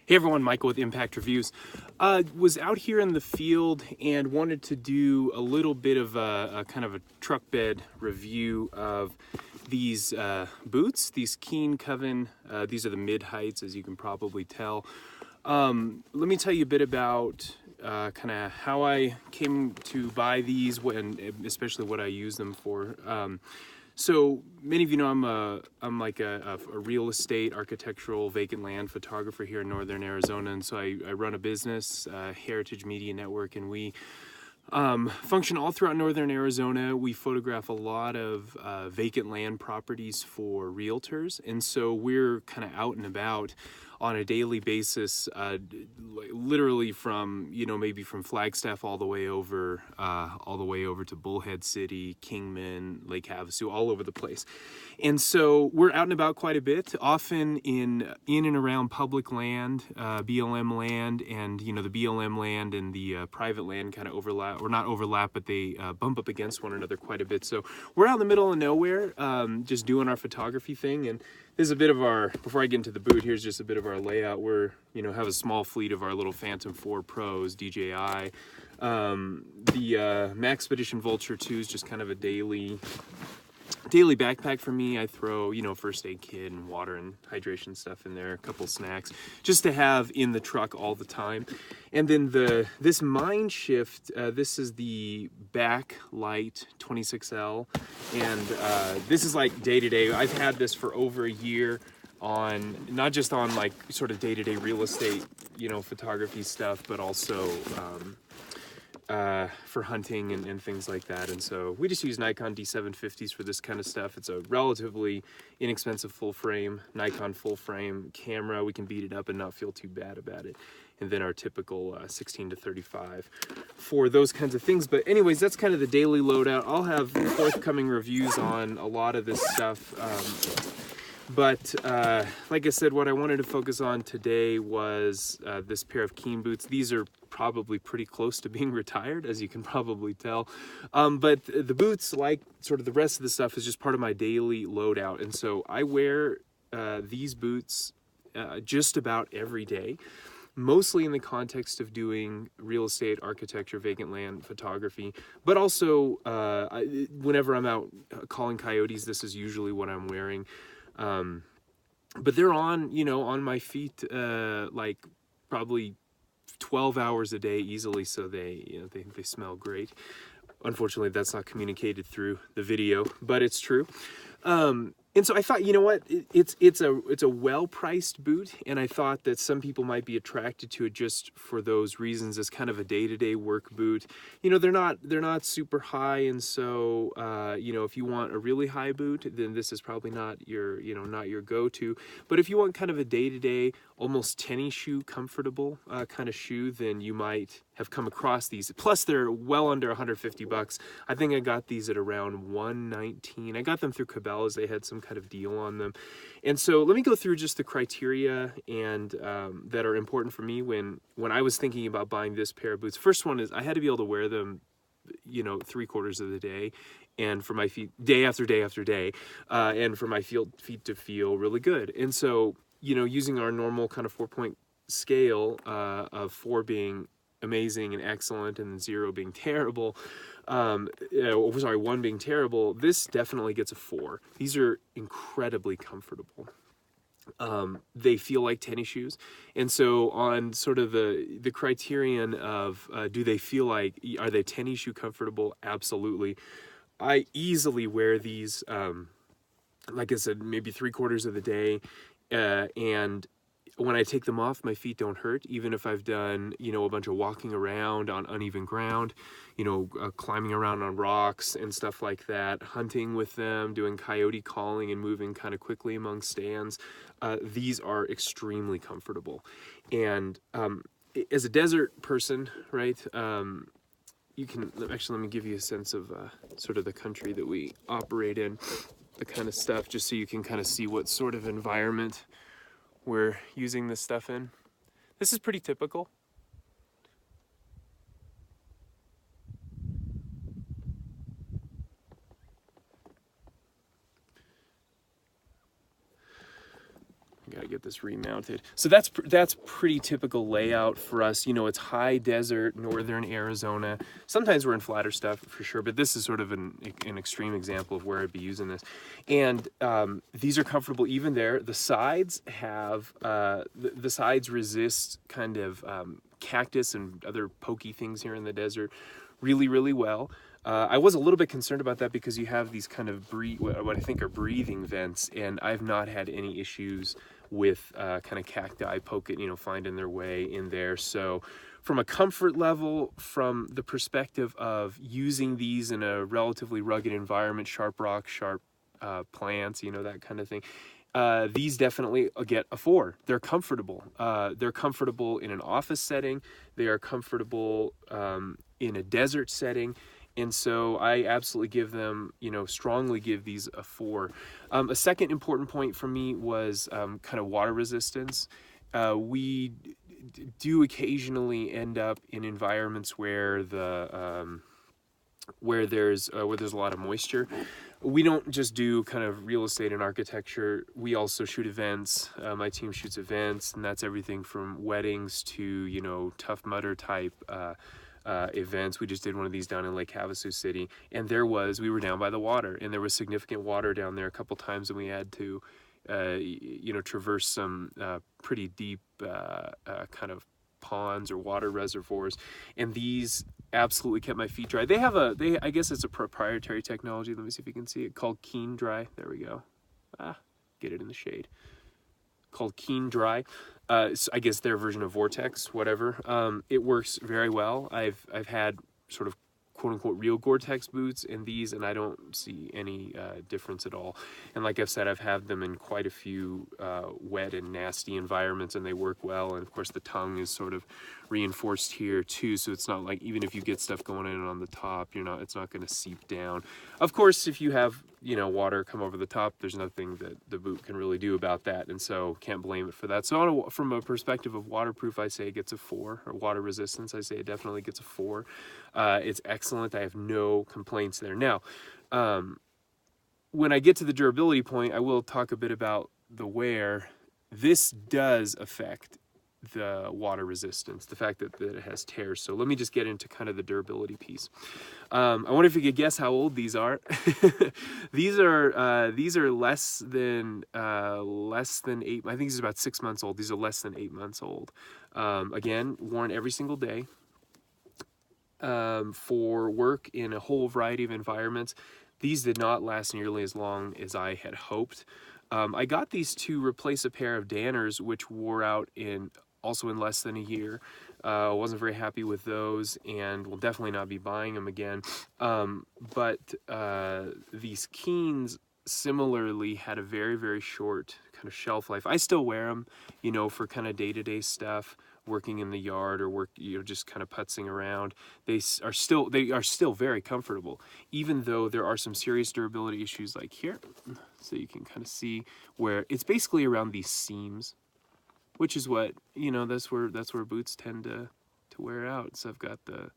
Hey everyone, Michael with Impact Reviews. Was out here in the field and wanted to do a little bit of a kind of a truck bed review of these boots, these Koven. These are the mid heights, as you can probably tell. Let me tell you a bit about kind of how I came to buy these, especially what I use them for. So many of you know I'm like a real estate, architectural, vacant land photographer here in northern Arizona, and so I run a business, Heritage Media Network, and we function all throughout northern Arizona. We photograph a lot of vacant land properties for realtors, and so we're kind of out and about on a daily basis, literally from, maybe from Flagstaff all the way over to Bullhead City, Kingman, Lake Havasu, all over the place. And so we're out and about quite a bit, often in and around public land, BLM land, and the BLM land and the private land kind of overlap, or not overlap, but they bump up against one another quite a bit. So we're out in the middle of nowhere, just doing our photography thing. And this is a bit of our, before I get into the boot, here's just a bit of our layout. We're, have a small fleet of our little Phantom 4 Pros, DJI. The Maxpedition Vulture 2 is just kind of a daily backpack for me. I throw, first aid kit and water and hydration stuff in there, a couple snacks, just to have in the truck all the time. And then this Mind Shift, this is the Backlight 26L, and this is like day-to-day. I've had this for over a year on, not just on like sort of day-to-day real estate, photography stuff, but also for hunting and things like that. And so we just use Nikon D750s for this kind of stuff. It's a relatively inexpensive full frame Nikon full frame camera. We can beat it up and not feel too bad about it. And then our typical 16 to 35 for those kinds of things. But anyways, that's kind of the daily loadout. I'll have forthcoming reviews on a lot of this stuff. But like I said, what I wanted to focus on today was this pair of Keen boots. These are probably pretty close to being retired, as you can probably tell. But the boots, like sort of the rest of the stuff, is just part of my daily loadout. And so I wear these boots just about every day, mostly in the context of doing real estate, architecture, vacant land photography. But also, whenever I'm out calling coyotes, this is usually what I'm wearing. But they're on, on my feet, like probably 12 hours a day easily. So they smell great. Unfortunately, that's not communicated through the video, but it's true. And so I thought, it's a well-priced boot, and I thought that some people might be attracted to it just for those reasons, as kind of a day-to-day work boot. They're not super high, and so if you want a really high boot, then this is probably not your not your go-to. But if you want kind of a day-to-day, almost tennis shoe comfortable kind of shoe, then you might have come across these. Plus, they're well under 150 bucks. I think I got these at around 119. I got them through Cabela's. They had some kind of deal on them. And so let me go through just the criteria and that are important for me when I was thinking about buying this pair of boots. First one is I had to be able to wear them 3/4 of the day, and for my feet day after day after day, and for my feet to feel really good. And so using our normal kind of 4-point scale, of 4 being amazing and excellent and 0 being terrible, 1 being terrible, this definitely gets a 4. These are incredibly comfortable. They feel like tennis shoes. And so on sort of the criterion of do they feel like, are they tennis shoe comfortable? Absolutely. I easily wear these, like I said, maybe 3/4 of the day, and when I take them off, my feet don't hurt, even if I've done, a bunch of walking around on uneven ground, climbing around on rocks and stuff like that, hunting with them, doing coyote calling and moving kind of quickly among stands. These are extremely comfortable. And as a desert person, right, you can, actually, let me give you a sense of sort of the country that we operate in, the kind of stuff, just so you can kind of see what sort of environment we're using this stuff in. This is pretty typical. I gotta get this remounted. So that's pretty typical layout for us. You know, it's high desert, northern Arizona. Sometimes we're in flatter stuff for sure, but this is sort of an extreme example of where I'd be using this. And these are comfortable even there. The sides have, the sides resist kind of cactus and other pokey things here in the desert really, really well. I was a little bit concerned about that because you have these kind of what I think are breathing vents, and I've not had any issues with kind of cacti finding their way in there. So from a comfort level, from the perspective of using these in a relatively rugged environment, sharp rock, sharp plants, that kind of thing, these definitely get a 4. They're comfortable. They're comfortable in an office setting. They are comfortable in a desert setting. And so I absolutely give them, strongly give these a 4. A second important point for me was kind of water resistance. We do occasionally end up in environments where where there's a lot of moisture. We don't just do kind of real estate and architecture. We also shoot events. My team shoots events, and that's everything from weddings to, Tough Mudder type events. We just did one of these down in Lake Havasu City, and we were down by the water, and there was significant water down there a couple times, and we had to, traverse some pretty deep kind of ponds or water reservoirs, and these absolutely kept my feet dry. I guess it's a proprietary technology. Let me see if you can see it, called Keen Dry. There we go. Get it in the shade. Called Keen Dry. So I guess their version of Vortex, whatever. It works very well. I've had sort of quote unquote real Gore-Tex boots in these, and I don't see any difference at all. And like I've said, I've had them in quite a few wet and nasty environments, and they work well. And of course the tongue is sort of reinforced here too, so it's not like even if you get stuff going in on the top, it's not going to seep down. Of course, if you have water come over the top, there's nothing that the boot can really do about that, and so can't blame it for that. So from a perspective of waterproof, I say it gets a 4, or water resistance, I say it definitely gets a 4. It's excellent. I have no complaints there. Now, when I get to the durability point, I will talk a bit about the wear. This does affect the water resistance, the fact that it has tears. So let me just get into kind of the durability piece. I wonder if you could guess how old these are. These are less than 8. I think this is about 6 months old. These are less than 8 months old. Again, worn every single day for work in a whole variety of environments. These did not last nearly as long as I had hoped. I got these to replace a pair of Danners, which wore out also in less than a year. Wasn't very happy with those, and will definitely not be buying them again. But these Keens similarly had a very, very short kind of shelf life. I still wear them, for kind of day-to-day stuff, working in the yard or just kind of putzing around. They are still very comfortable, even though there are some serious durability issues like here. So you can kind of see where it's basically around these seams, which is what, that's where boots tend to wear out. So I've got the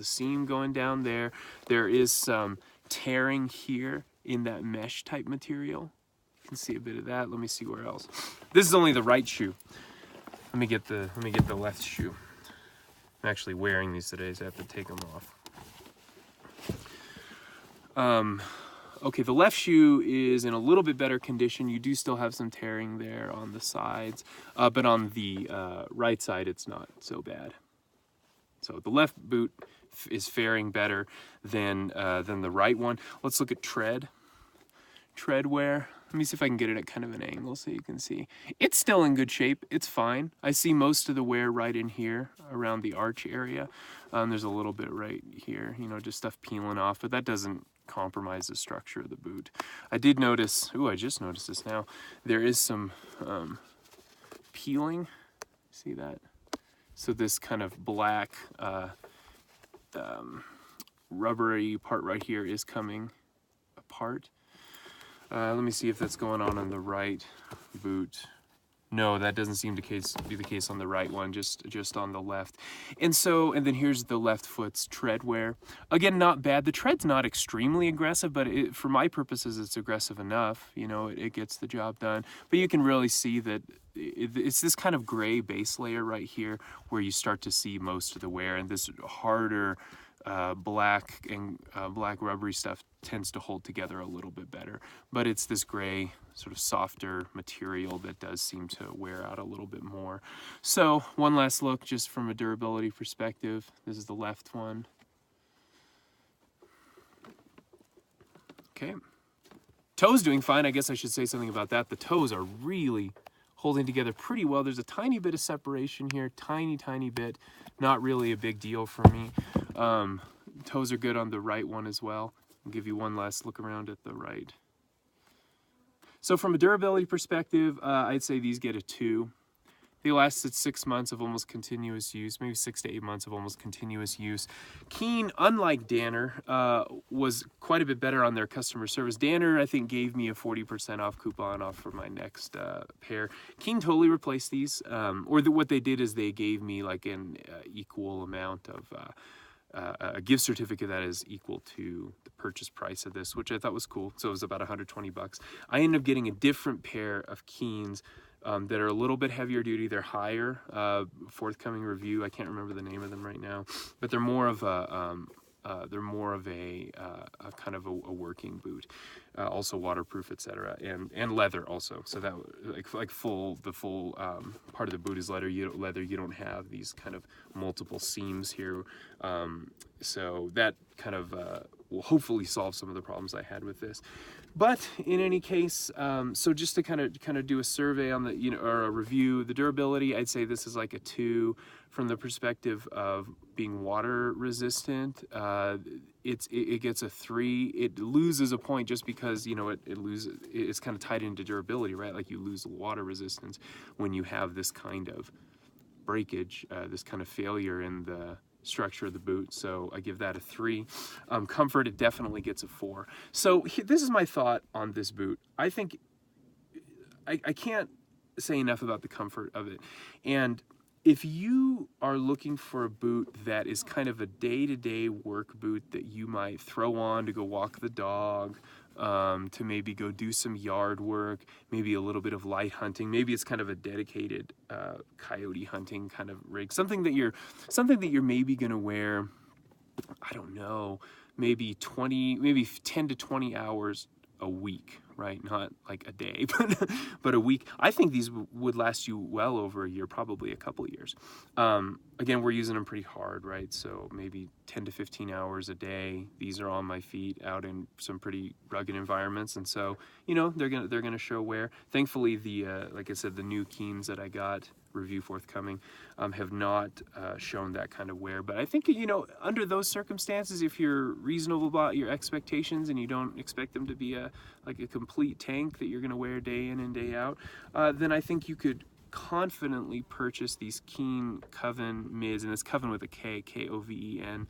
seam going down there. There is some tearing here in that mesh type material. You can see a bit of that. Let me see where else. This is only the right shoe. Let me get the left shoe. I'm actually wearing these today, so I have to take them off. Okay, the left shoe is in a little bit better condition. You do still have some tearing there on the sides, but on the right side, it's not so bad. So the left boot is faring better than the right one. Let's look at tread wear. Let me see if I can get it at kind of an angle so you can see. It's still in good shape. It's fine. I see most of the wear right in here around the arch area. There's a little bit right here, just stuff peeling off, but that doesn't compromise the structure of the boot. I did notice, I just noticed this now, there is some peeling. See that? So this kind of black rubbery part right here is coming apart. Let me see if that's going on the right boot. No, that doesn't seem to be the case on the right one, just on the left. And then here's the left foot's tread wear. Again, not bad. The tread's not extremely aggressive, but for my purposes, it's aggressive enough. You know, it gets the job done. But you can really see that it's this kind of gray base layer right here where you start to see most of the wear, and this harder black rubbery stuff tends to hold together a little bit better, but it's this gray sort of softer material that does seem to wear out a little bit more. So one last look just from a durability perspective. This is the left one. Okay, toes doing fine. I guess I should say something about that. The toes are really holding together pretty well. There's a tiny bit of separation here, tiny bit, not really a big deal for me. Toes are good on the right one as well. I'll give you one last look around at the right. So from a durability perspective, I'd say these get a 2. They lasted 6 months of almost continuous use, maybe 6 to 8 months of almost continuous use. Keen, unlike Danner, was quite a bit better on their customer service. Danner, I think, gave me a 40% off coupon off for my next pair. Keen totally replaced these, what they did is they gave me like an equal amount of a gift certificate that is equal to the purchase price of this, which I thought was cool. So it was about 120 bucks. I ended up getting a different pair of Keens that are a little bit heavier duty. They're higher. Forthcoming review. I can't remember the name of them right now, but they're more of a kind of a working boot, also waterproof, etc., and leather also. So that the full part of the boot is leather. You don't have these kind of multiple seams here. So that kind of will hopefully solve some of the problems I had with this. But in any case, so just to kind of do a survey on the, or a review, the durability, I'd say this is like a 2. From the perspective of being water resistant, it gets a 3. It loses a point just because it's kind of tied into durability, right? Like you lose water resistance when you have this kind of breakage, this kind of failure in the structure of the boot. So I give that a 3. Comfort, it definitely gets a 4. So this is my thought on this boot. I think I can't say enough about the comfort of it. And if you are looking for a boot that is kind of a day-to-day work boot that you might throw on to go walk the dog, to maybe go do some yard work, maybe a little bit of light hunting, maybe it's kind of a dedicated coyote hunting kind of rig, something that you're maybe gonna wear, I don't know, maybe 10 to 20 hours a week, right? Not like a day, but a week. I think these would last you well over a year, probably a couple of years. Again, we're using them pretty hard, right? So maybe 10 to 15 hours a day. These are on my feet out in some pretty rugged environments, and so they're gonna show wear. Thankfully, the like I said, the new Keens that I got, review forthcoming, have not shown that kind of wear. But I think under those circumstances, if you're reasonable about your expectations and you don't expect them to be like a complete tank that you're going to wear day in and day out, then I think you could confidently purchase these Keen Koven Mids, and it's Koven with a K, Koven.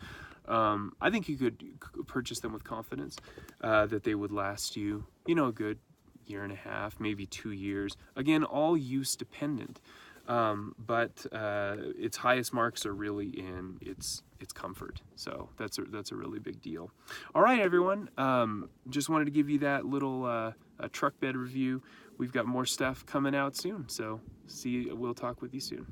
I think you could purchase them with confidence that they would last you, a good year and a half, maybe 2 years. Again, all use dependent. But its highest marks are really in its comfort, so that's a really big deal. All right, everyone, just wanted to give you that little truck bed review. We've got more stuff coming out soon, so we'll talk with you soon.